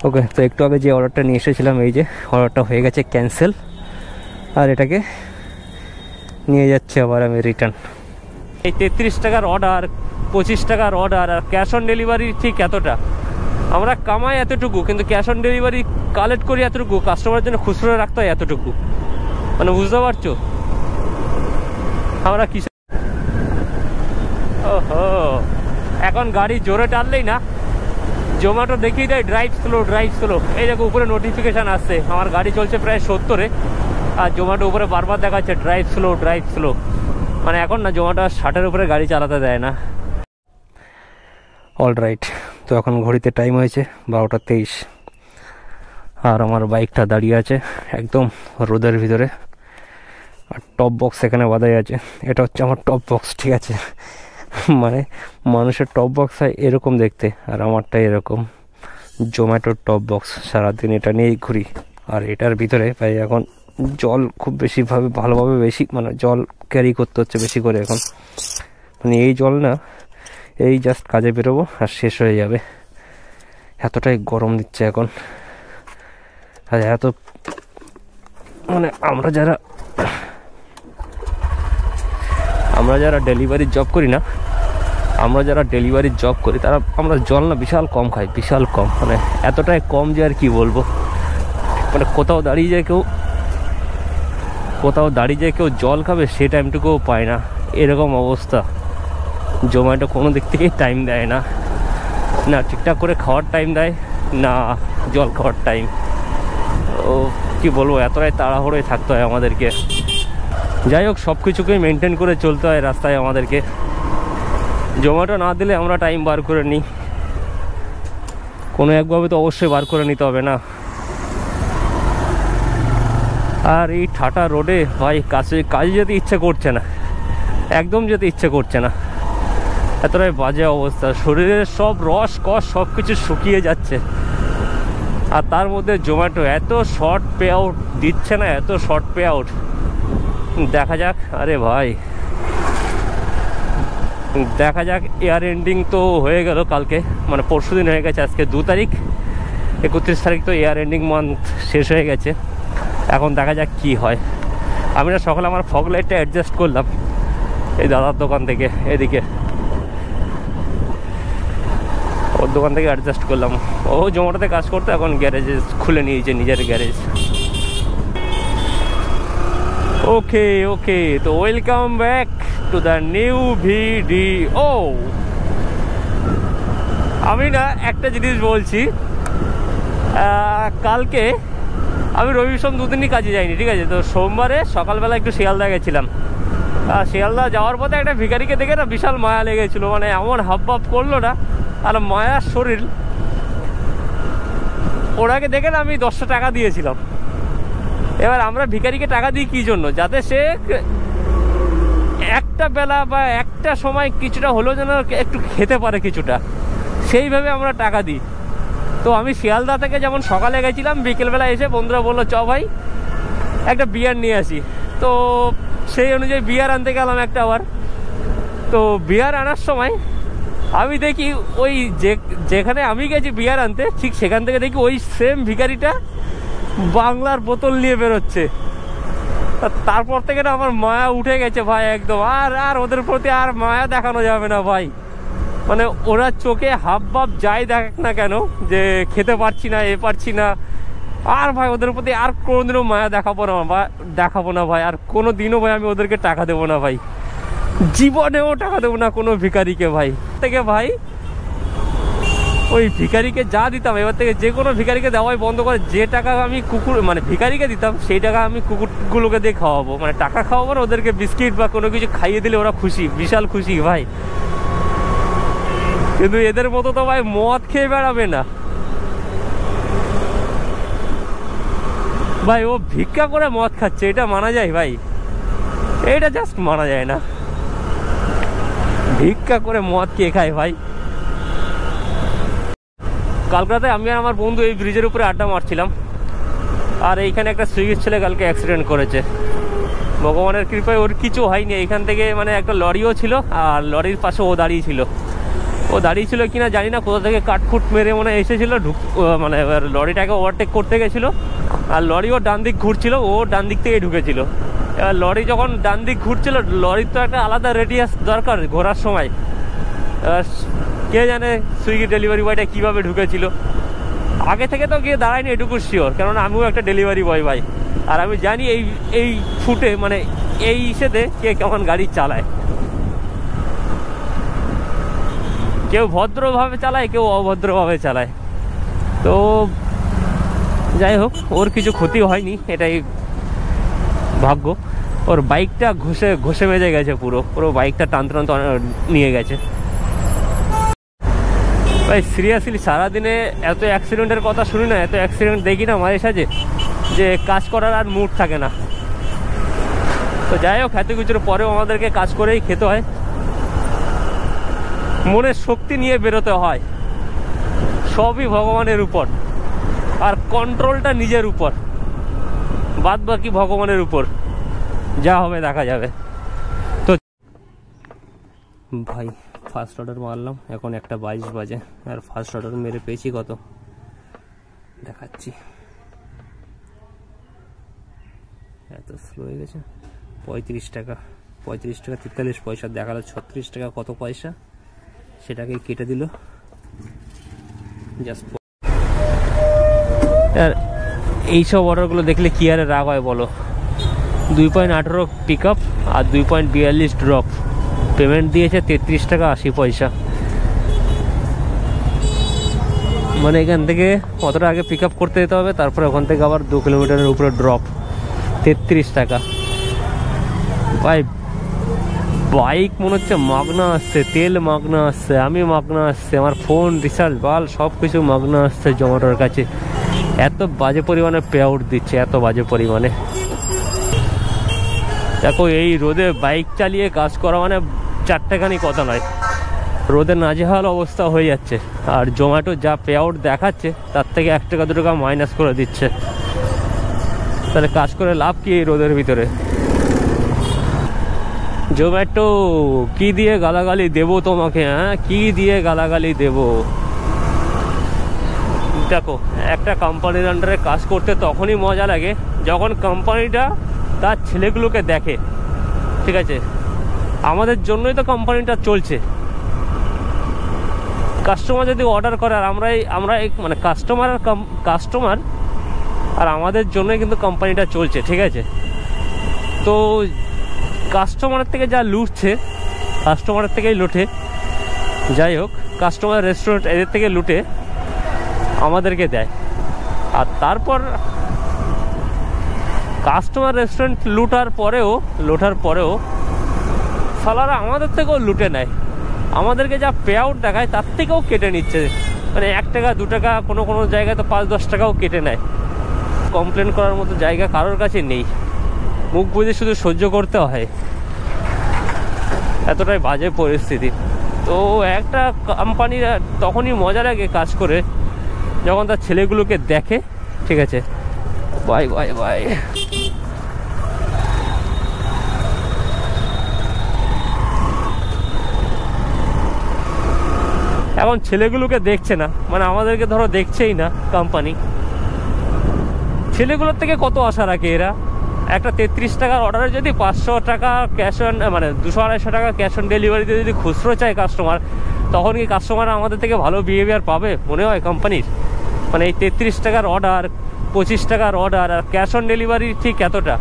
ওকে, তো একটু আগে যে অর্ডারটা নিয়ে এসেছিলাম, এই যে অর্ডারটা হয়ে গেছে ক্যান্সেল, আর এটাকে নিয়ে যাচ্ছে আবার আমি রিটার্ন। এই 33 টাকার অর্ডার, 25 টাকার অর্ডার, আর ক্যাশ অন ডেলিভারি ঠিক এতটা। আমরা কামাই এতটুকু, কিন্তু ক্যাশ অন ডেলিভারি কালেক্ট করি এতটুকু, কাস্টমারের জন্য খুচরো রাখতে হয় এতটুকু। মানে বুঝতে পারছো আমরা কি। ওহো, এখন গাড়ি জোরে টানলেই না জোম্যাটো দেখিয়ে দেয় ড্রাইভ স্লো, ড্রাইভ স্লো। এই দেখো উপরে নোটিফিকেশান আসছে, আমার গাড়ি চলছে প্রায় 70-এ, আর জোম্যাটো উপরে বারবার দেখাচ্ছে ড্রাইভ স্লো, ড্রাইভ স্লো। মানে এখন না জোম্যাটো 60-এর উপরে গাড়ি চালাতে দেয় না। অলরাইট, তো এখন ঘড়িতে টাইম হয়েছে 12টা 23, আর আমার বাইকটা দাঁড়িয়ে আছে একদম রোদের ভিতরে, আর টপ বক্স এখানে বাঁধাই আছে। এটা হচ্ছে আমার টপ বক্স, ঠিক আছে? মানে মানুষের টপ বক্স হয় এরকম দেখতে, আর আমারটা এরকম জোম্যাটোর টপ বক্স। সারাদিন এটা নিয়েই ঘুরি, আর এটার ভিতরে ভাই এখন জল খুব বেশিভাবে ভালোভাবে বেশি মানে জল ক্যারি করতে হচ্ছে বেশি করে এখন। মানে এই জল না, এই জাস্ট কাজে বেরোবো আর শেষ হয়ে যাবে, এতটাই গরম দিচ্ছে এখন। আর এত মানে আমরা যারা ডেলিভারির জব করি না, তারা আমরা জল না বিশাল কম খাই, বিশাল কম, মানে এতটাই কম যে আর কি বলবো। মানে কোথাও দাঁড়িয়ে যায় কেউ জল খাবে, সে টাইমটুকুও পায় না, এরকম অবস্থা। জোম্যাটো কোনো দিক থেকেই টাইম দেয় না, না ঠিকঠাক করে খাওয়ার টাইম দেয়, না জল খাওয়ার টাইম। ও কি বলবো, এতটাই তাড়াহুড়োয় থাকতে হয় আমাদেরকে। যাই হোক, সব কিছুকেই মেনটেন করে চলতে হয় রাস্তায় আমাদেরকে। জোম্যাটো না দিলে আমরা টাইম বার করে নিই, কোনো একভাবে তো অবশ্যই বার করে নিতে হবে না। আর এই ঠাটা রোডে ভাই কাজে যেতে ইচ্ছে করছে না, একদম যেতে ইচ্ছে করছে না, এতটাই বাজে অবস্থা। শরীরের সব রস কষ সব কিছু শুকিয়ে যাচ্ছে, আর তার মধ্যে জোম্যাটো এত শর্ট পে আউট দিচ্ছে না, এত শর্ট পে আউট। দেখা যাক, আরে ভাই দেখা যাক। ইয়ার এন্ডিং তো হয়ে গেল কালকে, মানে পরশু দিন হয়ে গেছে, আজকে 2 তারিখ, 31 তারিখ তো ইয়ার এন্ডিং মান্থ শেষ হয়ে গেছে। এখন দেখা যাক কি হয়। আমি না সকালে আমার ফগ লাইটটা অ্যাডজাস্ট করলাম এই দাদার দোকান থেকে, এদিকে ওর দোকান থেকে অ্যাডজাস্ট করলাম। ও জোম্যাটোতে কাজ করতে এখন গ্যারেজে খুলে নিয়েছে, নিজের গ্যারেজ। ওকে, তো welcome back to the new video. আমি না একটা জিনিস বলছি, কালকে আমি রবি সোম 2 দিনই কাজে যাইনি, ঠিক আছে? তো সোমবারে সকালবেলা একটু শিয়ালদা গেছিলাম, আর শিয়ালদা যাওয়ার পথে একটা ভিখারিকে দেখে না বিশাল মায়া লেগেছিলো, মানে এমন হাবভাব করলো না, আর মায়ার শরীর। ওনাকে দেখে না আমি 10টা টাকা দিয়েছিলাম। এবার আমরা ভিখারিকে টাকা দিই কী জন্য? যাতে সে একটা বেলা বা একটা সময় কিছুটা হলেও যেন একটু খেতে পারে কিছুটা, সেইভাবে আমরা টাকা দিই। তো আমি শিয়ালদা থেকে যেমন সকালে গেছিলাম, বিকেলবেলা এসে বন্ধুরা বললো চ ভাই একটা বিয়ার নিয়ে আসি, তো সেই অনুযায়ী বিয়ার আনতে গেলাম একটা আবার। তো বিয়ার আনার সময় আমি দেখি ওই যেখানে আমি গেছি বিয়ার আনতে, ঠিক সেখান থেকে দেখি ওই সেম ভিখারিটা বাংলার বোতল নিয়ে বেরোচ্ছে। তারপর থেকে না আমার মায়া উঠে গেছে ভাই একদম, আর ওদের প্রতি আর মায়া দেখানো যাবে না ভাই। মানে ওরা চোখে হাবভাব যাই দেখ না কেন, যে খেতে পারছি না, পারছি না, আর ভাই ওদের প্রতি আর কোনোদিনও মায়া দেখাবো না ভাই, আর কোনো দিনও ভাই আমি ওদেরকে টাকা দেবো না ভাই, জীবনেও টাকা দেবো না কোনো ভিখারিকে ভাই। থেকে ভাই ওই ভিখারিকে যা দিতাম, এবার থেকে যে কোনো ভিখারিকে দেওয়াই বন্ধ করে, যে টাকা আমি মানে ভিখারিকে দিতাম সেই টাকা আমি কুকুরগুলোকে দিয়ে খাওয়াবো, মানে টাকা খাওয়াবো না, ওদেরকে বিস্কিট বা কোনো কিছু খাইয়ে দিলে ওরা খুশি, বিশাল খুশি ভাই। কিন্তু এদের মতো তো ভাই মদ খেয়ে বেড়াবে না ভাই, ও ভিক্ষা করে মদ খাচ্ছে, এটা মানা যায় ভাই? এটা জাস্ট মানা যায় না। ভিক্ষা করে মদ কে খায় ভাই? কালকে রাতে আমি আর আমার বন্ধু এই ব্রিজের উপরে আড্ডা মারছিলাম, আর এইখানে একটা সুইগির ছেলে কালকে অ্যাক্সিডেন্ট করেছে। ভগবানের কৃপায় ওর কিছু হয়নি। এইখান থেকে মানে একটা লরিও ছিল, আর লরির পাশে ও দাঁড়িয়ে ছিল, ও ও দাঁড়িয়ে ছিল কিনা জানি না, কোথা থেকে কাটফুট মেরে মনে এসেছিল, মানে লরিটাকে ওভারটেক করতে গেছিলো, আর লরি ও ডান দিক ঘুরছিল, ও ডান দিক থেকে ঢুকেছিল। এবার লরি যখন ডান দিক ঘুরছিল, লরির তো একটা আলাদা রেডিয়াস দরকার ঘোরার সময়। এবার কে জানে সুইগি ডেলিভারি বয়টা কীভাবে ঢুকেছিল। আগে থেকে তো গিয়ে দাঁড়ায়নি এটুকু শিওর, কেননা আমিও একটা ডেলিভারি বয় ভাই, আর আমি জানি এই ফুটে মানে এই ইসেতে কে কেমন গাড়ি চালায়। কেউ ভদ্রভাবে চালায়, কেউ অভদ্রভাবে চালায়। তো যাই হোক, ওর কিছু ক্ষতি হয়নি, এটাই ভাগ্য। ওর বাইকটা ঘষে মেজে গেছে, পুরো বাইকটা টানতে নিয়ে গেছে ভাই। সিরিয়াসলি সারাদিনে এত অ্যাক্সিডেন্টের কথা শুনি না, এত অ্যাক্সিডেন্ট দেখি না মাঝে সাঝে, যে কাজ করার আর মুড থাকে না। তো যাই হোক, এত কিছুর পরেও আমাদেরকে কাজ করেই খেতে হয়, মনের শক্তি নিয়ে বেরোতে হয়। সবই ভগবানের উপর, আর কন্ট্রোলটা নিজের উপর, বাদ বাকি ভগবানের উপর, যা হবে দেখা যাবে। তো ভাই ফার্স্ট অর্ডার মারলাম, এখন 1:22 বাজে, আর ফার্স্ট অর্ডার মেরে পেয়েছি কত দেখাচ্ছি। এত স্লো হয়ে গেছে, 35 টাকা 43 পয়সা দেখালো, 36 টাকা কত পয়সা সেটাকে কেটে দিল জাস্ট। আর এইসব অর্ডারগুলো দেখলে কি আর রাগ হয় বলো। 2.18 পিক আপ আর 2.42 ড্রপ, পেমেন্ট দিয়েছে 33 টাকা 80 পয়সা। মানে এখান থেকে কতটা আগে পিক আপ করতে যেতে হবে, তারপরে ওখান থেকে আবার 2 কিলোমিটারের উপরে ড্রপ, 33 টাকা। ভাই বাইক মনে হচ্ছে মাগনা আসছে, তেল মাগনা আসছে, আমি মাগনা আসছে, আমার ফোন রিচার্জ বাল সব কিছু মাগনা আসছে জোম্যাটোর কাছে। এত বাজে পরিমাণে পে আউট দিচ্ছে, এত বাজে পরিমাণে। দেখো এই রোদে বাইক চালিয়ে কাজ করা মানে চারটেখানি কথা নয়, রোদে নাজেহাল অবস্থা হয়ে যাচ্ছে। আর জোম্যাটো যা পে আউট দেখাচ্ছে তার থেকে 1 টাকা 2 টাকা মাইনাস করে দিচ্ছে, তাহলে কাজ করে লাভ কি এই রোদের ভিতরে। জোম্যাটো কি দিয়ে গালাগালি দেবো তোমাকে, হ্যাঁ কি দিয়ে গালাগালি দেবো। দেখো একটা কোম্পানির আন্ডারে কাজ করতে তখনই মজা লাগে যখন কোম্পানিটা তার ছেলেগুলোকে দেখে, ঠিক আছে। আমাদের জন্যই তো কোম্পানিটা চলছে। কাস্টমার যদি অর্ডার করে আর আমরা মানে কাস্টমার আর আমাদের জন্যই কিন্তু কোম্পানিটা চলছে, ঠিক আছে। তো কাস্টমারের থেকে যা লুটছে, কাস্টমারের থেকেই লুটে। যাই হোক, কাস্টমার রেস্টুরেন্ট এদের থেকে লুটে আমাদেরকে দেয়, আর তারপর কাস্টমার রেস্টুরেন্ট লুটার পরেও সালারা আমাদের থেকেও লুটে নেয়, আমাদেরকে যা পে আউট দেখায় তার থেকেও কেটে নিচ্ছে। মানে 1 টাকা 2 টাকা, কোনো জায়গায় তো 5-10 টাকাও কেটে নেয়। কমপ্লেন করার মতো জায়গা কারোর কাছে নেই, মুখ বুঝে শুধু সহ্য করতে হয়, এতটাই বাজে পরিস্থিতি। তো একটা কোম্পানির তখনই মজা লাগে কাজ করে যখন তার ছেলেগুলোকে দেখে, ঠিক আছে। Bye bye bye. এখন ছেলেগুলোকে দেখছে না, মানে আমাদেরকে ধরো দেখছেই না কোম্পানি, ছেলেগুলোর থেকে কত আশা রাখে এরা। একটা 33 টাকার অর্ডারে যদি 500 টাকা ক্যাশ অন, মানে 200-250 টাকা ক্যাশ অন ডেলিভারিতে যদি খুচরো চায় কাস্টমার, তখন কি কাস্টমার আমাদের থেকে ভালো বিহেভিয়ার পাবে মনে হয় কোম্পানির? মানে এই 33 টাকার অর্ডার, 25 টাকার অর্ডার, আর ক্যাশ অন ডেলিভারি ঠিক এতটা,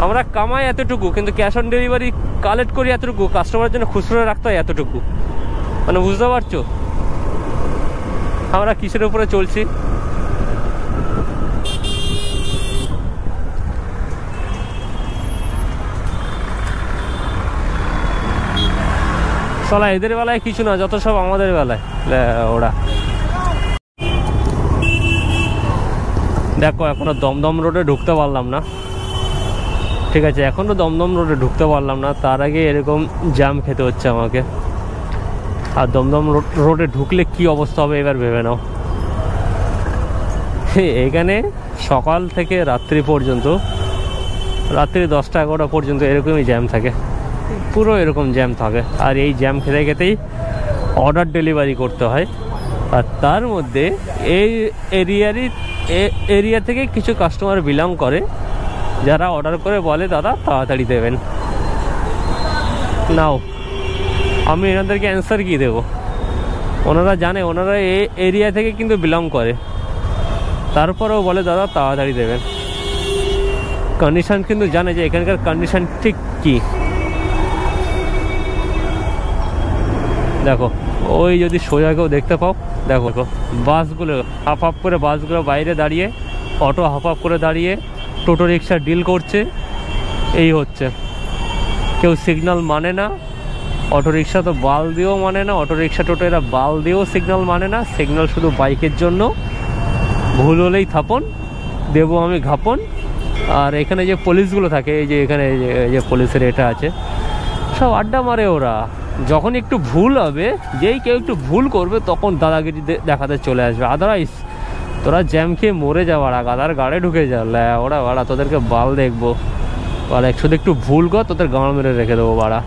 আমরা কামাই এতটুকু, কিন্তু ক্যাশ অন ডেলিভারি কালেক্ট করি এতটুকু, কাস্টমারের জন্য খুচরো রাখতে হয় এতটুকু। মানে বুঝতে পারছো আমরা কিসের উপরে চলছি? চলা এদের বেলায় কিছু না, যত সব আমাদের বেলায় ওরা। দেখো এখনো দমদম রোডে ঢুকতে পারলাম না, ঠিক আছে, এখনো দমদম রোডে ঢুকতে পারলাম না, তার আগে এরকম জ্যাম খেতে হচ্ছে আমাকে। আর দমদম রোডে ঢুকলে কি অবস্থা হবে এবার ভেবে নাও। এখানে সকাল থেকে রাত্রি পর্যন্ত, রাত্রি 10টা-11টা পর্যন্ত এরকমই জ্যাম থাকে, পুরো এরকম জ্যাম থাকে। আর এই জ্যাম খেতে খেতেই অর্ডার ডেলিভারি করতে হয়। আর তার মধ্যে এই এরিয়া থেকে কিছু কাস্টমার বিলং করে, যারা অর্ডার করে বলে দাদা তাড়াতাড়ি দেবেন। নাও আমি এনাদেরকে অ্যান্সার কি দেবো? ওনারা জানে ওনারা এই এরিয়া থেকে কিন্তু বিলং করে, তারপরেও বলে দাদা তাড়াতাড়ি দেবেন। কন্ডিশন কিন্তু জানে যে এখানকার কন্ডিশন ঠিক কী। দেখো ওই যদি সোজা কেউ দেখতে পাও, দেখো বাসগুলো হাফ হাফ করে, বাসগুলো বাইরে দাঁড়িয়ে, অটো হাফ হাফ করে দাঁড়িয়ে টোটো রিক্সা ডিল করছে। এই হচ্ছে, কেউ সিগন্যাল মানে না, অটো রিক্সা তো বাল দিয়েও মানে না, অটো রিক্সা টোটো এরা বাল দিয়েও সিগন্যাল মানে না। সিগন্যাল শুধু বাইকের জন্য, ভুল হলেই থাপন দেবো আমি ঘাপন। আর এখানে যে পুলিশগুলো থাকে, এই যে এখানে যে পুলিশের এটা আছে, সব আড্ডা মারে ওরা। যখন একটু ভুল হবে, যেই কেউ একটু ভুল করবে তখন দাদাগিরি দেখাতে চলে আসবে। আদারওয়াইজ তোরা জ্যাম খেয়ে মরে যাওয়ার গাদার গাড়ে ঢুকে যা, ওরা বাড়া তোদেরকে বাল দেখবো, বাড়া শুধু একটু ভুল কর তোদের গাঁড় মেরে রেখে দেবো বাড়া।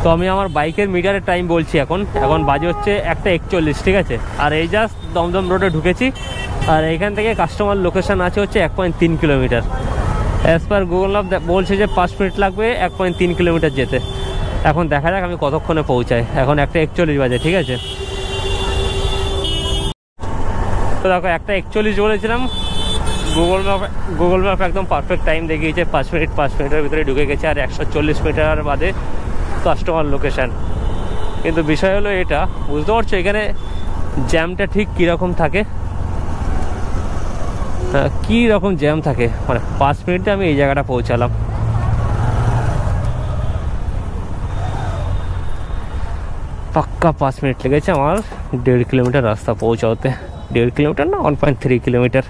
তো আমি আমার বাইকের মিটারের টাইম বলছি, এখন বাজে হচ্ছে 1:41, ঠিক আছে। আর এই জাস্ট দমদম রোডে ঢুকেছি, আর এখান থেকে কাস্টমার লোকেশান আছে হচ্ছে 1.3 kilometre. As per Google map বলছে যে 5 মিনিট লাগবে 1.3 কিলোমিটার যেতে। এখন দেখা যাক আমি কতক্ষণে পৌঁছাই। এখন 1:41 বাজে, ঠিক আছে। তো দেখো 1:41 বলেছিলাম, গুগল ম্যাপ একদম পারফেক্ট টাইম দেখিয়েছে, 5 মিনিটের ভিতরে ঢুকে গেছে। আর 140 মিটার বাদে কাস্টমার লোকেশান। কিন্তু বিষয় হলো এটা, বুঝতে পারছো এখানে জ্যামটা ঠিক কীরকম থাকে, কী রকম জ্যাম থাকে। মানে 5 মিনিটে আমি এই জায়গাটা পৌঁছালাম। পাক্কা 5 মিনিট লেগেছে আমার 1.5 কিলোমিটার রাস্তা পৌঁছাতে। 1.5 কিলোমিটার না, 1.3 কিলোমিটার।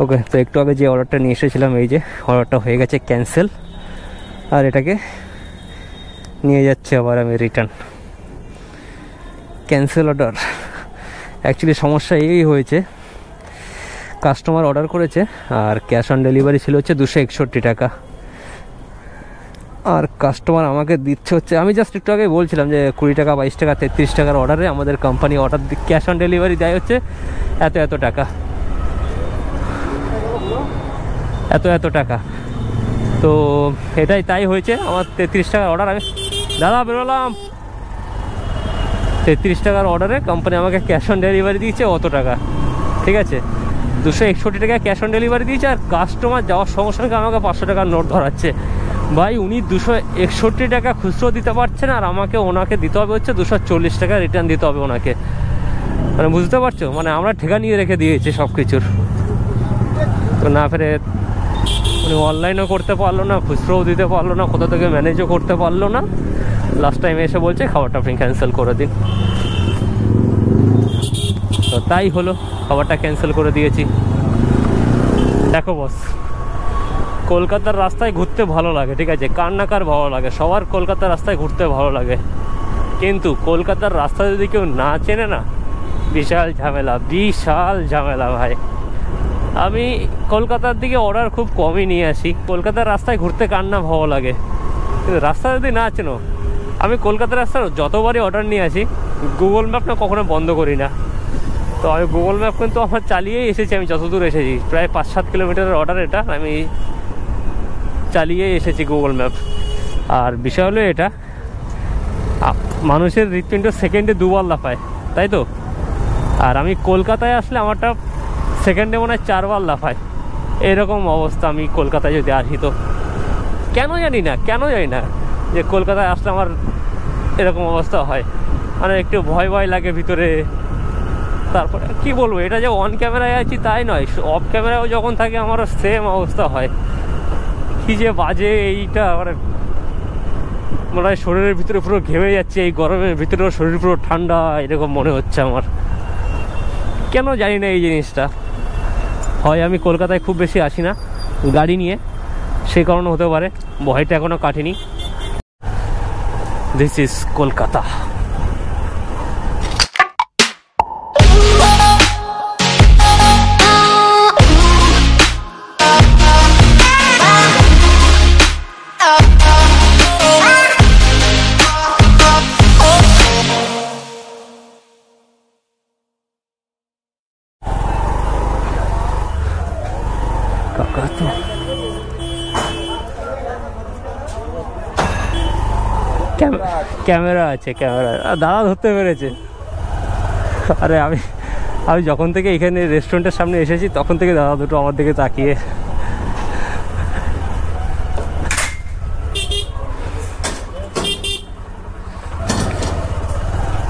ওকে, তো একটু আগে যে অর্ডারটা নিয়ে এসেছিলাম, এই যে অর্ডারটা হয়ে গেছে ক্যান্সেল। আর এটাকে নিয়ে যাচ্ছে আবার আমি রিটার্ন। Cancel order. অ্যাকচুয়ালি সমস্যা এই হয়েছে, কাস্টমার অর্ডার করেছে আর ক্যাশ অন ডেলিভারি ছিল হচ্ছে 261 টাকা। আর কাস্টমার আমাকে দিচ্ছে হচ্ছে, আমি জাস্ট একটু আগে বলছিলাম যে 20 টাকা, 22 টাকা, 33 টাকার অর্ডারে আমাদের company order cash on delivery দেয় হচ্ছে এত টাকা, এত টাকা। তো এটাই তাই হয়েছে, আমার 33 টাকার অর্ডার। আমি দাদা বেরোলাম, 33 টাকার অর্ডারে কোম্পানি আমাকে ক্যাশ অন ডেলিভারি দিয়েছে অত টাকা, ঠিক আছে। 261 টাকা ক্যাশ অন ডেলিভারি দিয়েছে। আর কাস্টমার যাওয়ার সঙ্গে সঙ্গে আমাকে 500 টাকার নোট ধরাচ্ছে। ভাই উনি 261 টাকা খুচরো দিতে পারছেন, আর ওনাকে দিতে হবে হচ্ছে 240 টাকা রিটার্ন দিতে হবে ওনাকে। মানে বুঝতে পারছো, মানে আমরা ঠেকা নিয়ে রেখে দিয়েছি সব কিছুর। তো না ফেরে উনি অনলাইনও করতে পারলো না, খুচরোও দিতে পারলো না, কোথা থেকে ম্যানেজও করতে পারলো না। লাস্ট টাইম এসে বলছে খাবারটা আপনি ক্যান্সেল করে দিন। তো তাই হলো, খাবারটা ক্যান্সেল করে দিয়েছি। দেখো বস, কলকাতার রাস্তায় ঘুরতে ভালো লাগে, ঠিক আছে, কার না কার ভালো লাগে, সবার কলকাতার রাস্তায় ঘুরতে ভালো লাগে। কিন্তু কলকাতার রাস্তা যদি কেউ না চেনে না, বিশাল ঝামেলা ভাই। আমি কলকাতার দিকে অর্ডার খুব কমই নিয়ে আসি। কলকাতার রাস্তায় ঘুরতে কার না ভালো লাগে, কিন্তু রাস্তা যদি না চেনো, আমি কলকাতার রাস্তার যতবারই অর্ডার নিয়ে আসি, গুগল ম্যাপ না কখনো বন্ধ করি না। তো আমি গুগল ম্যাপ কিন্তু আমার চালিয়েই এসেছি। আমি যতদূর এসেছি, প্রায় 5-7 কিলোমিটারের অর্ডার, এটা আমি চালিয়েই এসেছি গুগল ম্যাপ। আর বিষয় হলো এটা, মানুষের হৃৎপিণ্ড সেকেন্ডে 2 বার লাফায়, তাই তো। আর আমি কলকাতায় আসলে আমারটা সেকেন্ডে মনে হয় 4 বার লাফায়। এরকম অবস্থা আমি কলকাতায় যদি আসি। তো কেন জানি না যে কলকাতায় আসলে আমার এরকম অবস্থা হয়। মানে একটু ভয় লাগে ভিতরে। তারপরে কি বলবো, এটা যে অন ক্যামেরায় আছি তাই নয়, অফ ক্যামেরাও যখন থাকে আমারও সেম অবস্থা হয়। কি যে বাজে এইটা, মনে হয় শরীরের ভিতরে পুরো ঘেমে যাচ্ছে। এই গরমের ভিতরেও শরীর পুরো ঠান্ডা এরকম মনে হচ্ছে আমার। কেন জানি না এই জিনিসটা। হয় আমি কলকাতায় খুব বেশি আসি না গাড়ি নিয়ে, সেই কারণে হতে পারে। ভয়টা এখনো কাটেনি। This is Kolkata. কত ক্যামেরা আছে, ক্যামেরা দাদা ধরতে পেরেছে। আরে আমি যখন থেকে এখানে রেস্টুরেন্টের সামনে এসেছি তখন থেকে দাদা দুটো আমার দিকে তাকিয়ে।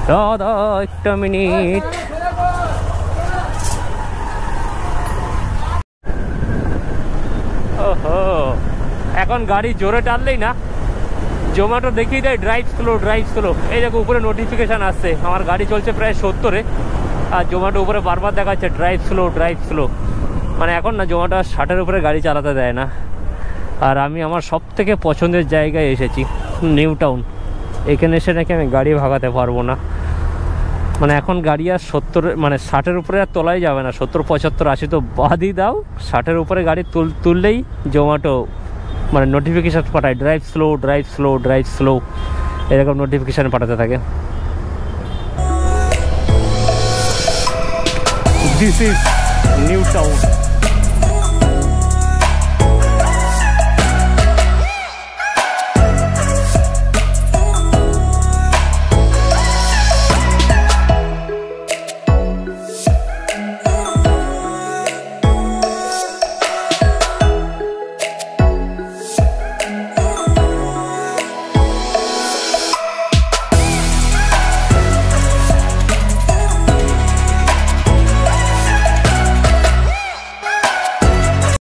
দাদা একটা মিনিট। ওহো, এখন গাড়ি জোরে টানলেই না জোম্যাটো দেখিয়ে দেয় ড্রাইভ স্লো, ড্রাইভ স্লো। এই দেখো উপরে নোটিফিকেশান আসছে, আমার গাড়ি চলছে প্রায় 70-এ, আর জোম্যাটো উপরে বারবার দেখাচ্ছে ড্রাইভ স্লো, ড্রাইভ স্লো। মানে এখন না জোম্যাটো 60-এর উপরে গাড়ি চালাতে দেয় না। আর আমি আমার সব থেকে পছন্দের জায়গায় এসেছি, নিউ টাউন। এখানে এসে নাকি আমি গাড়ি ভাগাতে পারবো না। মানে এখন গাড়ি আর 70 মানে 60-এর উপরে আর তোলাই যাবে না। 70, 75, 80 তো বাদই দাও, 60-এর উপরে গাড়ি তুললেই জোম্যাটো মানে নোটিফিকেশান পাঠায় drive slow, drive slow, drive slow, এরকম নোটিফিকেশান পাঠাতে থাকে। This is new town.